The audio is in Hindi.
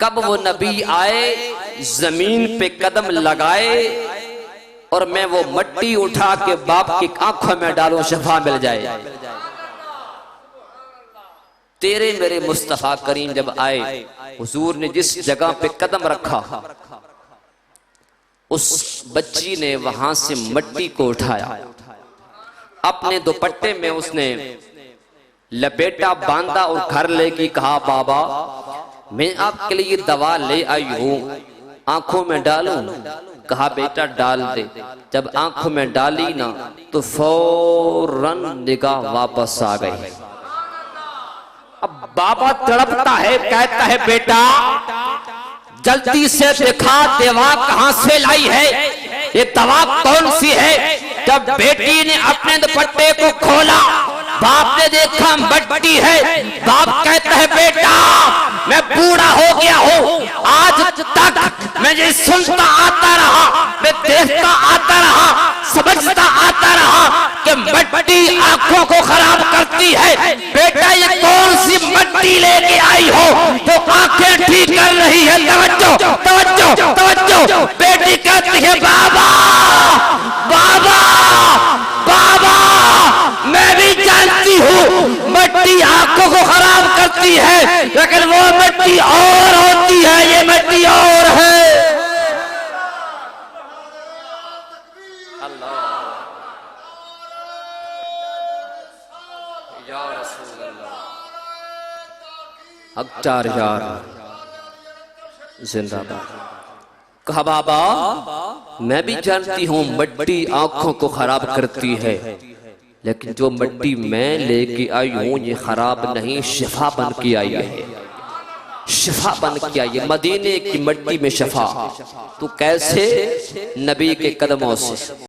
कब वो नबी आए, जमीन पे कदम लगाए और मैं वो मट्टी उठा के बाप की आंखों में डालूं, शफा मिल जाए। तेरे मेरे मुस्तफा करीम जब आए, हुजूर ने जिस जगह पे कदम रखा, उस बच्ची ने वहां से मट्टी को उठाया, अपने दुपट्टे में उसने लपेटा, बांधा और घर लेके कहा, बाबा मैं आपके लिए दवा ले आई हूं, आंखों में डालूं? कहा बेटा डाल दे। जब आंखों में डाली ना तो फौरन निगाह वापस आ गई। अब बाबा तड़पता है, कहता है बेटा जल्दी से दिखा दवा कहां से लाई है, ये दवा कौन सी है? जब बेटी ने अपने दुपट्टे को खोला, बाप ने देखा मट्टी है। बाप कहता है बेटा मैं बूढ़ा हो गया हूँ, आज तक मैं ये सुनता आता रहा, मैं देखता आता रहा, समझता आता रहा कि मट्टी आंखों को खराब करती है। बेटा ये कौन सी मट्टी लेके आई हो तो आंखें ठीक कर रही है? तवज्जो तवज्जो तवज्जो। बेटी कहती है बाबा बाबा बाबा मैं भी जानती हूँ मट्टी आंखों को खराब करती है, लेकिन वो मट्टी और होती है, ये मट्टी और है। अल्लाह या रसूल अल्लाह, अख्तार यार जिंदाबाद। कहा बाबा मैं भी जानती हूँ मट्टी आंखों को खराब करती है, लेकिन जो मट्टी मैं लेके आई हूं ये खराब नहीं, शिफा बन के आई है, शिफा बन के आई है। मदीने की मट्टी में शिफा। तो कैसे? नबी के कदमों से।